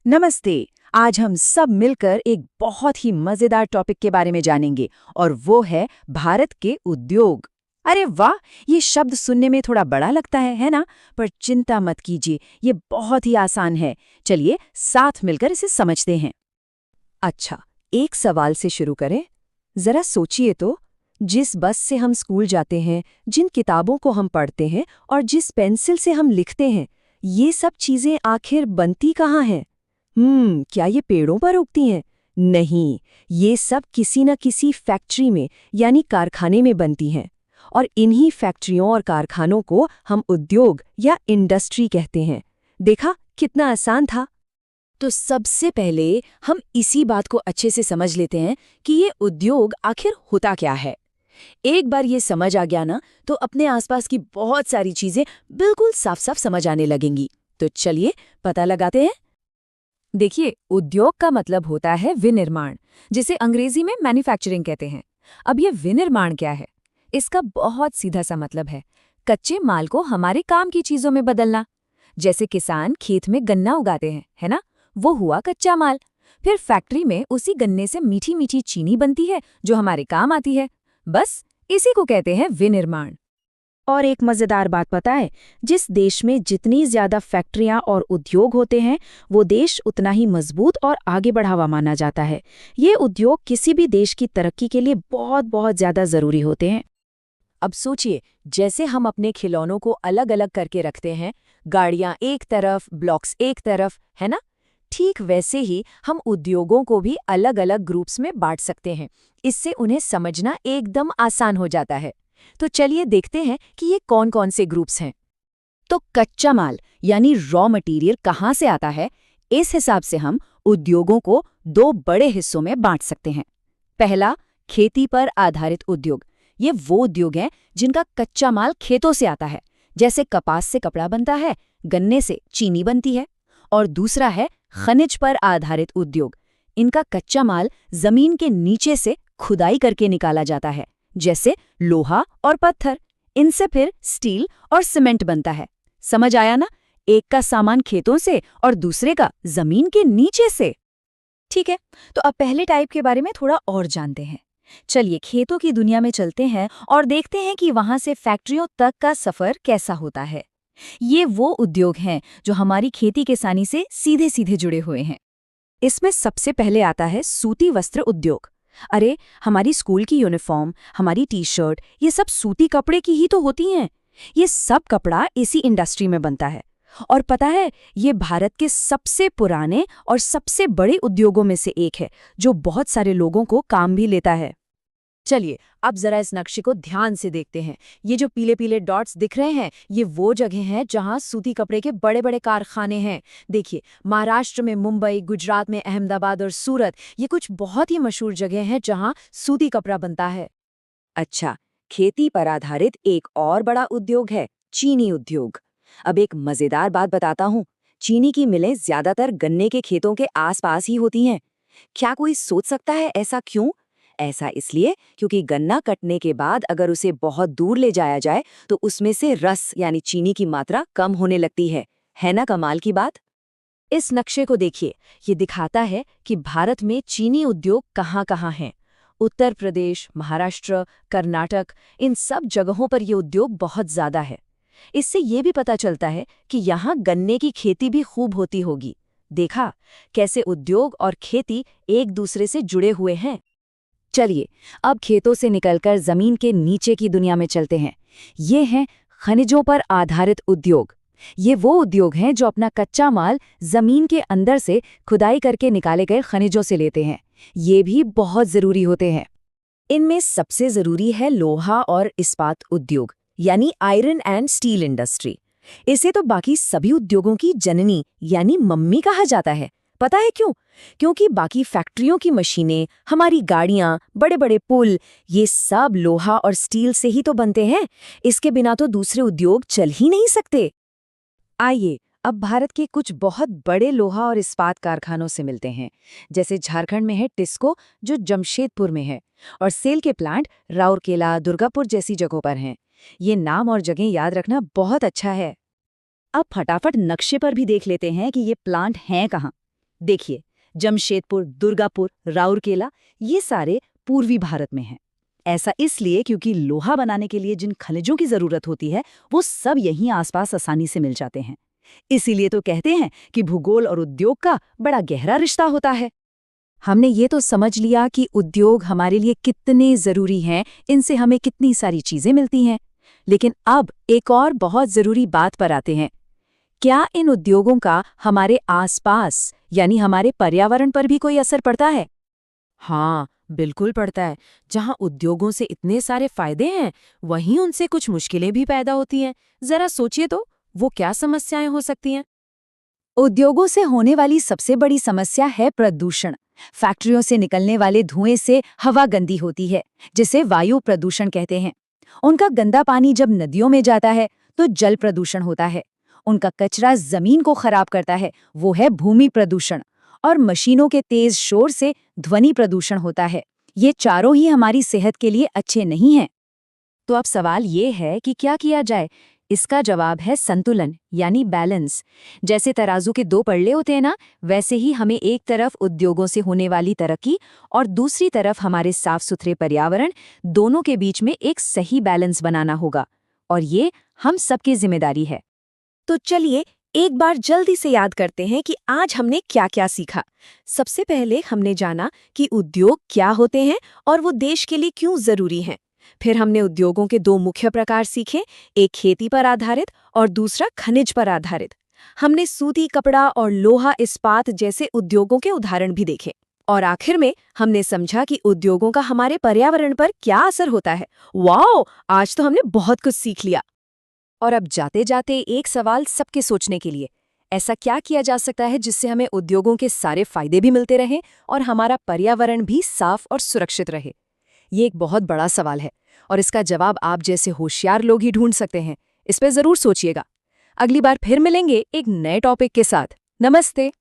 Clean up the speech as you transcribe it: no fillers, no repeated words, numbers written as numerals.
नमस्ते। आज हम सब मिलकर एक बहुत ही मजेदार टॉपिक के बारे में जानेंगे और वो है भारत के उद्योग। अरे वाह, ये शब्द सुनने में थोड़ा बड़ा लगता है ना? पर चिंता मत कीजिए, ये बहुत ही आसान है। चलिए साथ मिलकर इसे समझते हैं। अच्छा, एक सवाल से शुरू करें। जरा सोचिए तो, जिस बस से हम स्कूल जाते हैं, जिन किताबों को हम पढ़ते हैं और जिस पेंसिल से हम लिखते हैं, ये सब चीजें आखिर बनती कहाँ हैं? क्या ये पेड़ों पर उगती हैं? नहीं, ये सब किसी न किसी फैक्ट्री में यानी कारखाने में बनती हैं। और इन्हीं फैक्ट्रियों और कारखानों को हम उद्योग या इंडस्ट्री कहते हैं। देखा, कितना आसान था। तो सबसे पहले हम इसी बात को अच्छे से समझ लेते हैं कि ये उद्योग आखिर होता क्या है। एक बार ये समझ आ गया ना, तो अपने आसपास की बहुत सारी चीजें बिल्कुल साफ साफ समझ आने लगेंगी। तो चलिए पता लगाते हैं। देखिए, उद्योग का मतलब होता है विनिर्माण, जिसे अंग्रेजी में मैन्युफैक्चरिंग कहते हैं। अब ये विनिर्माण क्या है? इसका बहुत सीधा सा मतलब है कच्चे माल को हमारे काम की चीजों में बदलना। जैसे किसान खेत में गन्ना उगाते हैं, है ना? वो हुआ कच्चा माल। फिर फैक्ट्री में उसी गन्ने से मीठी मीठी चीनी बनती है जो हमारे काम आती है। बस इसी को कहते हैं विनिर्माण। और एक मजेदार बात पता है, जिस देश में जितनी ज्यादा फैक्ट्रियां और उद्योग होते हैं, वो देश उतना ही मजबूत और आगे बढ़ा हुआ माना जाता है। ये उद्योग किसी भी देश की तरक्की के लिए बहुत बहुत ज्यादा जरूरी होते हैं। अब सोचिए, जैसे हम अपने खिलौनों को अलग अलग करके रखते हैं, गाड़ियां एक तरफ, ब्लॉक्स एक तरफ, है ना? ठीक वैसे ही हम उद्योगों को भी अलग अलग ग्रुप्स में बांट सकते हैं। इससे उन्हें समझना एकदम आसान हो जाता है। तो चलिए देखते हैं कि ये कौन कौन से ग्रुप्स हैं। तो कच्चा माल यानी रॉ मटेरियल कहाँ से आता है, इस हिसाब से हम उद्योगों को दो बड़े हिस्सों में बांट सकते हैं। पहला, खेती पर आधारित उद्योग। ये वो उद्योग हैं जिनका कच्चा माल खेतों से आता है, जैसे कपास से कपड़ा बनता है, गन्ने से चीनी बनती है। और दूसरा है खनिज पर आधारित उद्योग। इनका कच्चा माल जमीन के नीचे से खुदाई करके निकाला जाता है, जैसे लोहा और पत्थर। इनसे फिर स्टील और सीमेंट बनता है। समझ आया ना? एक का सामान खेतों से और दूसरे का जमीन के नीचे से। ठीक है, तो अब पहले टाइप के बारे में थोड़ा और जानते हैं। चलिए खेतों की दुनिया में चलते हैं और देखते हैं कि वहां से फैक्ट्रियों तक का सफर कैसा होता है। ये वो उद्योग हैं जो हमारी खेती किसानी से सीधे सीधे जुड़े हुए हैं। इसमें सबसे पहले आता है सूती वस्त्र उद्योग। अरे, हमारी स्कूल की यूनिफॉर्म, हमारी टी शर्ट, ये सब सूती कपड़े की ही तो होती हैं। ये सब कपड़ा इसी इंडस्ट्री में बनता है। और पता है, ये भारत के सबसे पुराने और सबसे बड़े उद्योगों में से एक है, जो बहुत सारे लोगों को काम भी लेता है। चलिए अब जरा इस नक्शे को ध्यान से देखते हैं। ये जो पीले पीले डॉट्स दिख रहे हैं, ये वो जगह हैं जहां सूती कपड़े के बड़े बड़े कारखाने हैं। देखिए, महाराष्ट्र में मुंबई, गुजरात में अहमदाबाद और सूरत, ये कुछ बहुत ही मशहूर जगह हैं जहां सूती कपड़ा बनता है। अच्छा, खेती पर आधारित एक और बड़ा उद्योग है चीनी उद्योग। अब एक मजेदार बात बताता हूँ। चीनी की मिलें ज्यादातर गन्ने के खेतों के आसपास ही होती हैं। क्या कोई सोच सकता है ऐसा क्यों? ऐसा इसलिए क्योंकि गन्ना कटने के बाद अगर उसे बहुत दूर ले जाया जाए तो उसमें से रस यानी चीनी की मात्रा कम होने लगती है ना कमाल की बात? इस नक्शे को देखिए, ये दिखाता है कि भारत में चीनी उद्योग कहाँ-कहाँ हैं। उत्तर प्रदेश, महाराष्ट्र, कर्नाटक, इन सब जगहों पर ये उद्योग बहुत ज्यादा है। इससे ये भी पता चलता है कि यहाँ गन्ने की खेती भी खूब होती होगी। देखा कैसे उद्योग और खेती एक दूसरे से जुड़े हुए हैं। चलिए अब खेतों से निकलकर जमीन के नीचे की दुनिया में चलते हैं। ये हैं खनिजों पर आधारित उद्योग। ये वो उद्योग हैं जो अपना कच्चा माल जमीन के अंदर से खुदाई करके निकाले गए खनिजों से लेते हैं। ये भी बहुत जरूरी होते हैं। इनमें सबसे जरूरी है लोहा और इस्पात उद्योग, यानी आयरन एंड स्टील इंडस्ट्री। इसे तो बाकी सभी उद्योगों की जननी यानी मम्मी कहा जाता है। पता है क्यों? क्योंकि बाकी फैक्ट्रियों की मशीनें, हमारी गाड़ियां, बड़े बड़े पुल, ये सब लोहा और स्टील से ही तो बनते हैं। इसके बिना तो दूसरे उद्योग चल ही नहीं सकते। आइए अब भारत के कुछ बहुत बड़े लोहा और इस्पात कारखानों से मिलते हैं। जैसे झारखंड में है टिस्को, जो जमशेदपुर में है, और सेल के प्लांट राउरकेला, दुर्गापुर जैसी जगहों पर हैं। ये नाम और जगह याद रखना बहुत अच्छा है। अब फटाफट नक्शे पर भी देख लेते हैं कि ये प्लांट हैं कहाँ। देखिए, जमशेदपुर, दुर्गापुर, राउरकेला, ये सारे पूर्वी भारत में हैं। ऐसा इसलिए क्योंकि लोहा बनाने के लिए जिन खनिजों की जरूरत होती है, वो सब यहीं आसपास आसानी से मिल जाते हैं। इसीलिए तो कहते हैं कि भूगोल और उद्योग का बड़ा गहरा रिश्ता होता है। हमने ये तो समझ लिया कि उद्योग हमारे लिए कितने जरूरी हैं, इनसे हमें कितनी सारी चीजें मिलती हैं। लेकिन अब एक और बहुत जरूरी बात पर आते हैं। क्या इन उद्योगों का हमारे आसपास यानी हमारे पर्यावरण पर भी कोई असर पड़ता है? हाँ, बिल्कुल पड़ता है। जहाँ उद्योगों से इतने सारे फायदे हैं, वहीं उनसे कुछ मुश्किलें भी पैदा होती हैं। जरा सोचिए तो, वो क्या समस्याएं हो सकती हैं? उद्योगों से होने वाली सबसे बड़ी समस्या है प्रदूषण। फैक्ट्रियों से निकलने वाले धुएं से हवा गंदी होती है, जिसे वायु प्रदूषण कहते हैं। उनका गंदा पानी जब नदियों में जाता है तो जल प्रदूषण होता है। उनका कचरा जमीन को खराब करता है, वो है भूमि प्रदूषण। और मशीनों के तेज शोर से ध्वनि प्रदूषण होता है। ये चारों ही हमारी सेहत के लिए अच्छे नहीं हैं। तो अब सवाल ये है कि क्या किया जाए? इसका जवाब है संतुलन, यानी बैलेंस। जैसे तराजू के दो पल्ले होते हैं ना, वैसे ही हमें एक तरफ उद्योगों से होने वाली तरक्की और दूसरी तरफ हमारे साफ सुथरे पर्यावरण, दोनों के बीच में एक सही बैलेंस बनाना होगा। और ये हम सबकी जिम्मेदारी है। तो चलिए एक बार जल्दी से याद करते हैं कि आज हमने क्या क्या सीखा। सबसे पहले हमने जाना कि उद्योग क्या होते हैं और वो देश के लिए क्यों जरूरी हैं। फिर हमने उद्योगों के दो मुख्य प्रकार सीखे, एक खेती पर आधारित और दूसरा खनिज पर आधारित। हमने सूती कपड़ा और लोहा इस्पात जैसे उद्योगों के उदाहरण भी देखे। और आखिर में हमने समझा कि उद्योगों का हमारे पर्यावरण पर क्या असर होता है। वाओ, आज तो हमने बहुत कुछ सीख लिया। और अब जाते जाते एक सवाल सबके सोचने के लिए। ऐसा क्या किया जा सकता है जिससे हमें उद्योगों के सारे फायदे भी मिलते रहें और हमारा पर्यावरण भी साफ और सुरक्षित रहे? ये एक बहुत बड़ा सवाल है और इसका जवाब आप जैसे होशियार लोग ही ढूंढ सकते हैं। इस पे जरूर सोचिएगा। अगली बार फिर मिलेंगे एक नए टॉपिक के साथ। नमस्ते।